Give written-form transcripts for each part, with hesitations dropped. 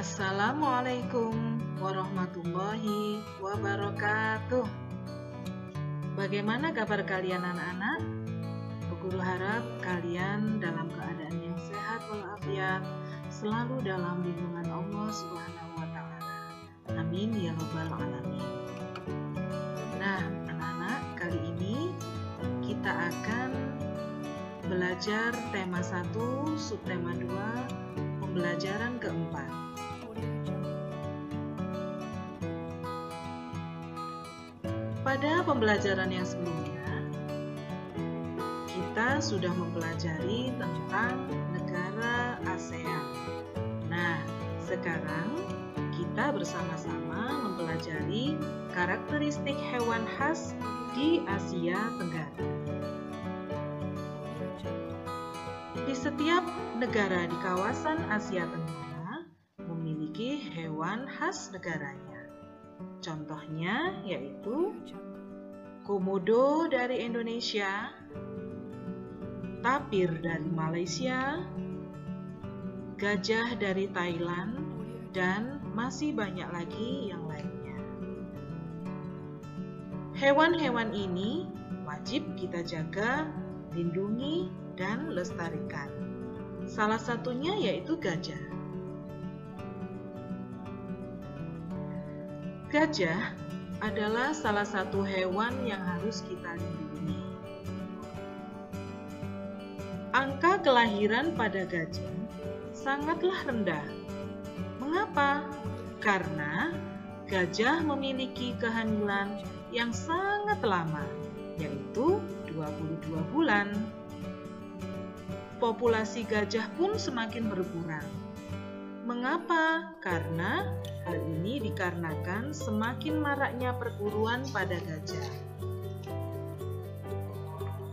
Assalamualaikum warahmatullahi wabarakatuh. Bagaimana kabar kalian anak-anak? Bu Guru harap kalian dalam keadaan yang sehat walafiat, selalu dalam lindungan Allah Subhanahu wa Ta'ala. Amin ya rabbal alamin. Nah, anak-anak, kali ini kita akan belajar tema 1, subtema 2, pembelajaran keempat. Pada pembelajaran yang sebelumnya, kita sudah mempelajari tentang negara ASEAN. Nah, sekarang kita bersama-sama mempelajari karakteristik hewan khas di Asia Tenggara. Di setiap negara di kawasan Asia Tenggara memiliki hewan khas negaranya. Contohnya yaitu komodo dari Indonesia, tapir dari Malaysia, gajah dari Thailand, dan masih banyak lagi yang lainnya. Hewan-hewan ini wajib kita jaga, lindungi, dan lestarikan. Salah satunya yaitu gajah. Gajah adalah salah satu hewan yang harus kita lindungi. Angka kelahiran pada gajah sangatlah rendah. Mengapa? Karena gajah memiliki kehamilan yang sangat lama, yaitu 22 bulan. Populasi gajah pun semakin berkurang. Mengapa? Karena hal ini dikarenakan semakin maraknya perburuan pada gajah.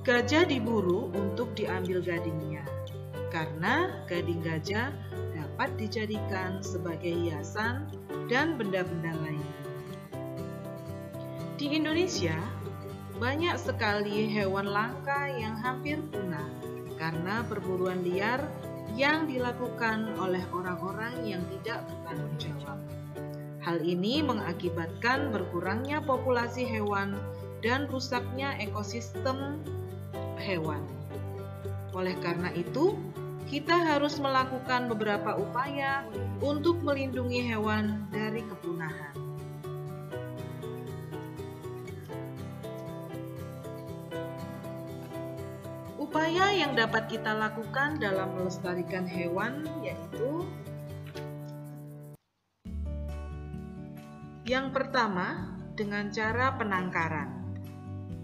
Gajah diburu untuk diambil gadingnya, karena gading gajah dapat dijadikan sebagai hiasan dan benda-benda lain. Di Indonesia, banyak sekali hewan langka yang hampir punah karena perburuan liar yang dilakukan oleh orang-orang yang tidak bertanggung jawab. Hal ini mengakibatkan berkurangnya populasi hewan dan rusaknya ekosistem hewan. Oleh karena itu, kita harus melakukan beberapa upaya untuk melindungi hewan dari kepunahan. Upaya yang dapat kita lakukan dalam melestarikan hewan yaitu: yang pertama, dengan cara penangkaran.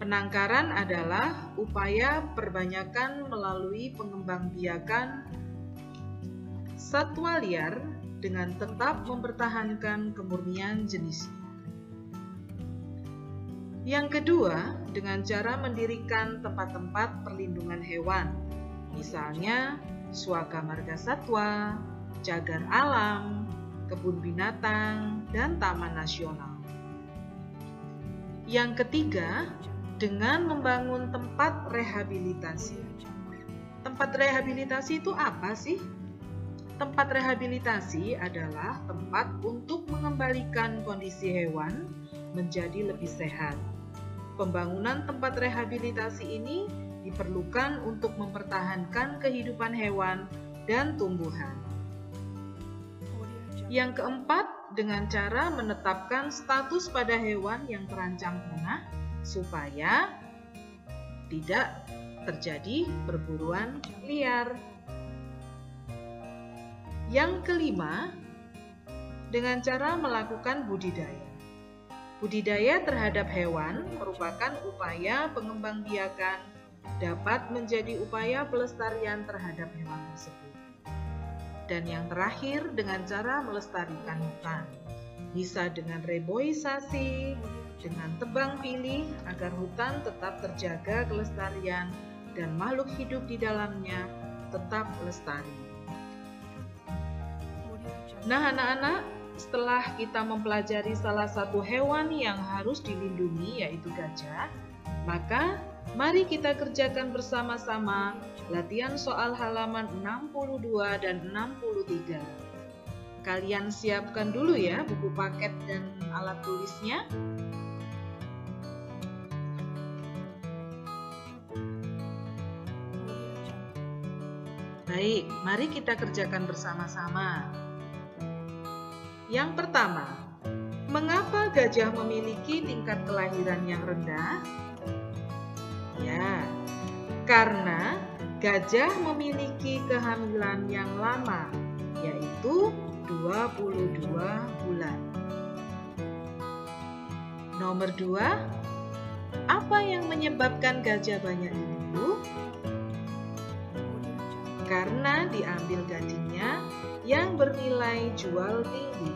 Penangkaran adalah upaya perbanyakan melalui pengembangbiakan satwa liar dengan tetap mempertahankan kemurnian jenisnya. Yang kedua, dengan cara mendirikan tempat-tempat perlindungan hewan, misalnya Swaga Marga Satwa, cagar alam, kebun binatang, dan taman nasional. Yang ketiga, dengan membangun tempat rehabilitasi. Tempat rehabilitasi itu apa sih? Tempat rehabilitasi adalah tempat untuk mengembalikan kondisi hewan menjadi lebih sehat. Pembangunan tempat rehabilitasi ini diperlukan untuk mempertahankan kehidupan hewan dan tumbuhan. Yang keempat, dengan cara menetapkan status pada hewan yang terancam punah supaya tidak terjadi perburuan liar. Yang kelima, dengan cara melakukan budidaya. Budidaya terhadap hewan merupakan upaya pengembangbiakan, dapat menjadi upaya pelestarian terhadap hewan tersebut. Dan yang terakhir, dengan cara melestarikan hutan. Bisa dengan reboisasi, dengan tebang pilih agar hutan tetap terjaga kelestarian dan makhluk hidup di dalamnya tetap lestari. Nah, anak-anak, setelah kita mempelajari salah satu hewan yang harus dilindungi yaitu gajah, maka mari kita kerjakan bersama-sama latihan soal halaman 62 dan 63. Kalian siapkan dulu ya buku paket dan alat tulisnya. Baik, mari kita kerjakan bersama-sama. Yang pertama, mengapa gajah memiliki tingkat kelahiran yang rendah? Ya, karena gajah memiliki kehamilan yang lama, yaitu 22 bulan. Nomor 2, apa yang menyebabkan gajah banyak diburu? Karena diambil gadingnya yang bernilai jual tinggi.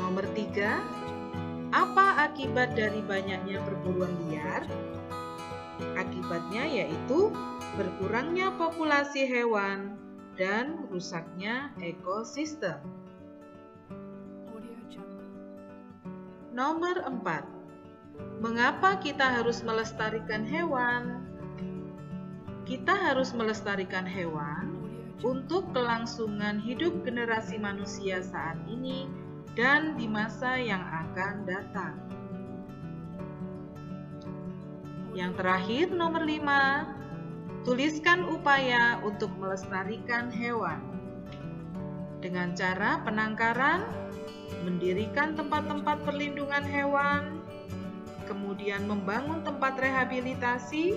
Nomor 3, apa akibat dari banyaknya perburuan liar? Akibatnya yaitu berkurangnya populasi hewan dan rusaknya ekosistem. Nomor 4, mengapa kita harus melestarikan hewan? Kita harus melestarikan hewan untuk kelangsungan hidup generasi manusia saat ini dan di masa yang akan datang. Yang terakhir, nomor 5, tuliskan upaya untuk melestarikan hewan dengan cara penangkaran, mendirikan tempat-tempat perlindungan hewan, kemudian membangun tempat rehabilitasi,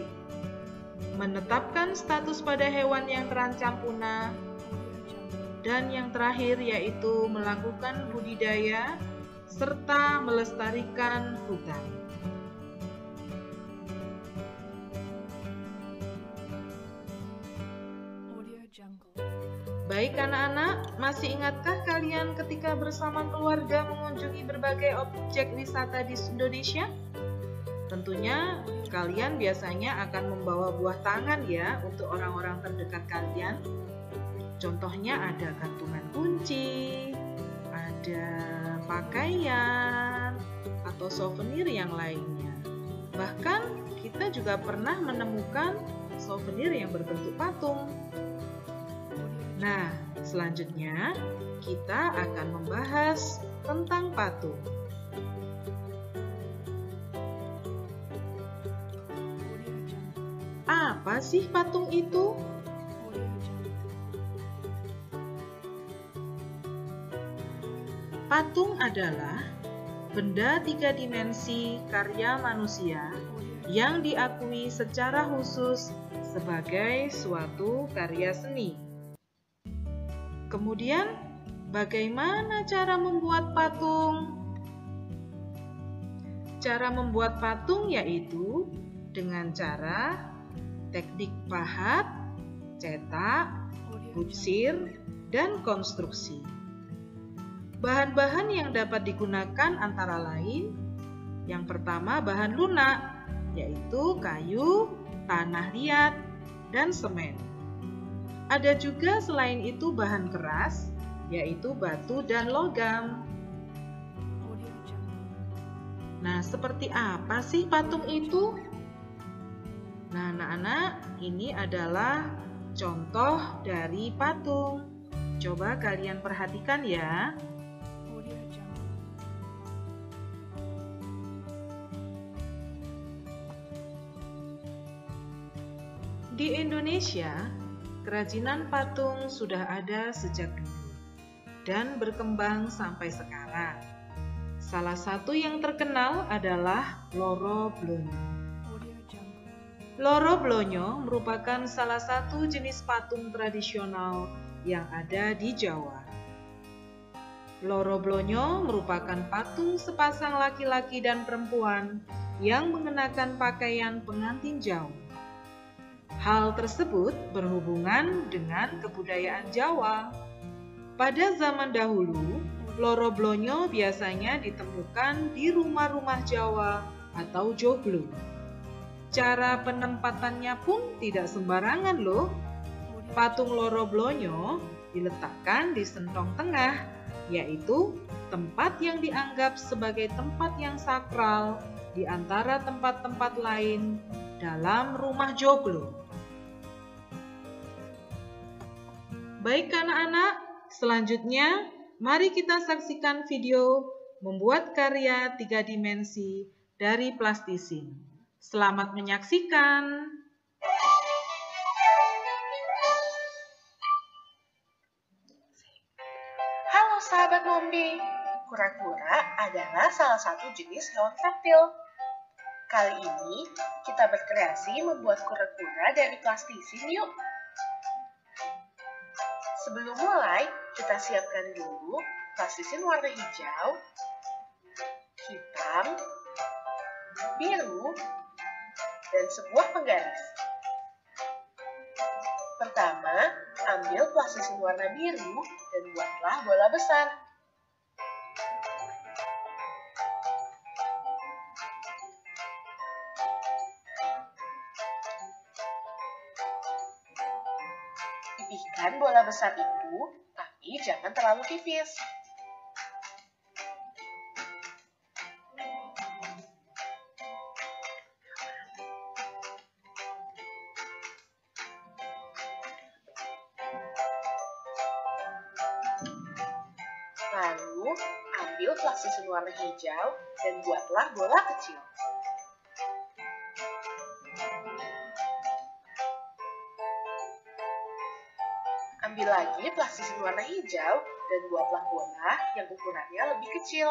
menetapkan status pada hewan yang terancam punah, dan yang terakhir yaitu melakukan budidaya serta melestarikan hutan. Baik anak-anak, masih ingatkah kalian ketika bersama keluarga mengunjungi berbagai objek wisata di Indonesia? Tentunya kalian biasanya akan membawa buah tangan ya untuk orang-orang terdekat kalian. Contohnya ada gantungan kunci, ada pakaian, atau souvenir yang lainnya. Bahkan kita juga pernah menemukan souvenir yang berbentuk patung. Nah, selanjutnya kita akan membahas tentang patung. Apa sih patung itu? Patung adalah benda 3 dimensi karya manusia yang diakui secara khusus sebagai suatu karya seni. Kemudian, bagaimana cara membuat patung? Cara membuat patung yaitu dengan cara teknik pahat, cetak, butsir, dan konstruksi. Bahan-bahan yang dapat digunakan antara lain, yang pertama bahan lunak, yaitu kayu, tanah liat, dan semen. Ada juga selain itu bahan keras, yaitu batu dan logam. Nah, seperti apa sih patung itu? Nah, anak-anak, ini adalah contoh dari patung. Coba kalian perhatikan ya. Di Indonesia, kerajinan patung sudah ada sejak dulu dan berkembang sampai sekarang. Salah satu yang terkenal adalah Loro Blonyo. Loro Blonyo merupakan salah satu jenis patung tradisional yang ada di Jawa. Loro Blonyo merupakan patung sepasang laki-laki dan perempuan yang mengenakan pakaian pengantin Jawa. Hal tersebut berhubungan dengan kebudayaan Jawa. Pada zaman dahulu, Loro Blonyo biasanya ditemukan di rumah-rumah Jawa atau joglo. Cara penempatannya pun tidak sembarangan loh. Patung Loro Blonyo diletakkan di sentong tengah, yaitu tempat yang dianggap sebagai tempat yang sakral di antara tempat-tempat lain dalam rumah joglo. Baik anak-anak, selanjutnya mari kita saksikan video membuat karya 3 dimensi dari plastisin. Selamat menyaksikan. Halo sahabat Mombi, kura-kura adalah salah satu jenis hewan reptil. Kali ini kita berkreasi membuat kura-kura dari plastisin yuk. Sebelum mulai, kita siapkan dulu plastisin warna hijau, hitam, biru, dan sebuah penggaris. Pertama, ambil plastisin warna biru dan buatlah bola besar. Pipihkan bola besar itu, tapi jangan terlalu tipis. Lalu, ambil plastisin warna hijau dan buatlah bola kecil. Ambil lagi plastisin warna hijau dan buatlah bola yang ukurannya lebih kecil.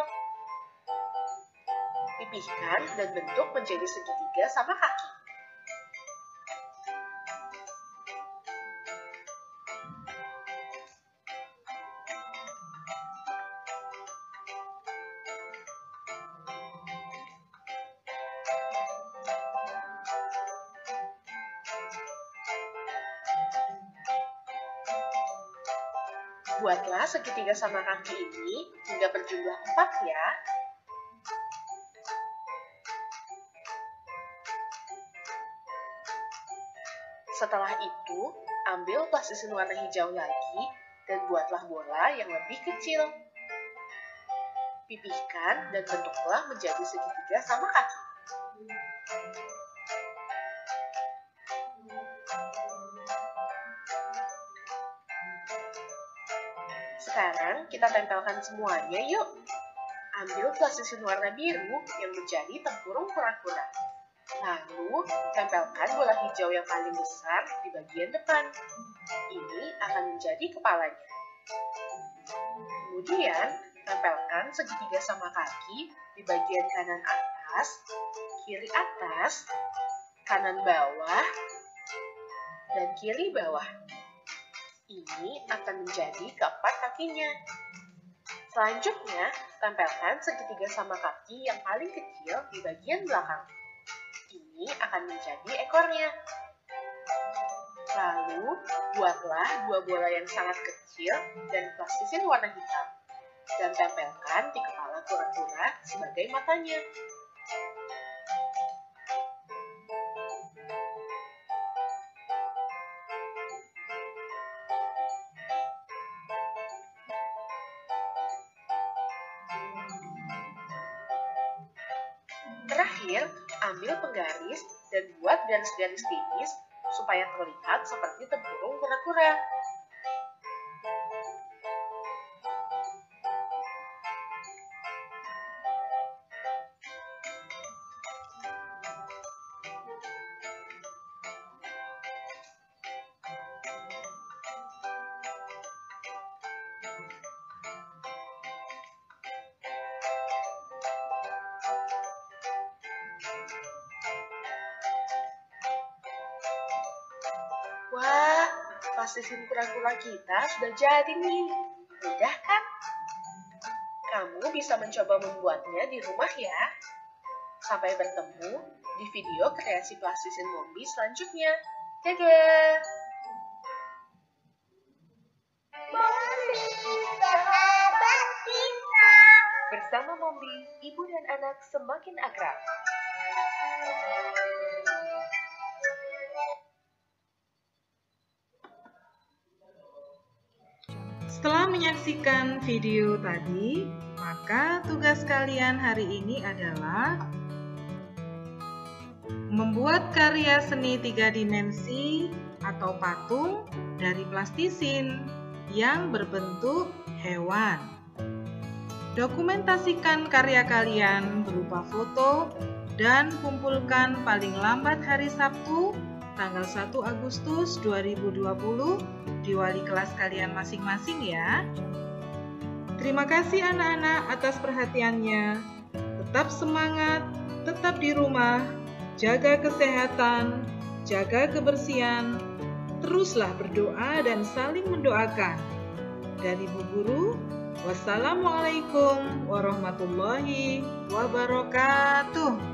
Pipihkan dan bentuk menjadi segitiga sama kaki. Buatlah segitiga sama kaki ini hingga berjumlah 4 ya. Setelah itu, ambil plastisin warna hijau lagi dan buatlah bola yang lebih kecil. Pipihkan dan bentuklah menjadi segitiga sama kaki. Sekarang kita tempelkan semuanya yuk. Ambil plastisin warna biru yang menjadi tempurung kura-kura. Lalu, tempelkan bola hijau yang paling besar di bagian depan. Ini akan menjadi kepalanya. Kemudian, tempelkan segitiga sama kaki di bagian kanan atas, kiri atas, kanan bawah, dan kiri bawah. Ini akan menjadi keempat kakinya. Selanjutnya, tempelkan segitiga sama kaki yang paling kecil di bagian belakang. Ini akan menjadi ekornya. Lalu, buatlah 2 bola yang sangat kecil dan plastisin warna hitam. Dan tempelkan di kepala kura-kura sebagai matanya. Terakhir, ambil penggaris dan buat garis-garis tipis supaya terlihat seperti tempurung kura-kura. Wah, plastisin kura-kura kita sudah jadi nih. Mudah kan? Kamu bisa mencoba membuatnya di rumah ya. Sampai bertemu di video kreasi plastisin Mombi selanjutnya. Dadah! Mombi, sahabat kita. Bersama Mombi, ibu dan anak semakin akrab. Setelah menyaksikan video tadi, maka tugas kalian hari ini adalah membuat karya seni 3 dimensi atau patung dari plastisin. yang berbentuk hewan. Dokumentasikan karya kalian berupa foto dan kumpulkan paling lambat hari Sabtu, tanggal 1 Agustus 2020 di wali kelas kalian masing-masing ya. Terima kasih anak-anak atas perhatiannya. Tetap semangat, tetap di rumah, jaga kesehatan, jaga kebersihan, teruslah berdoa dan saling mendoakan. Dari Bu Guru, wassalamualaikum warahmatullahi wabarakatuh.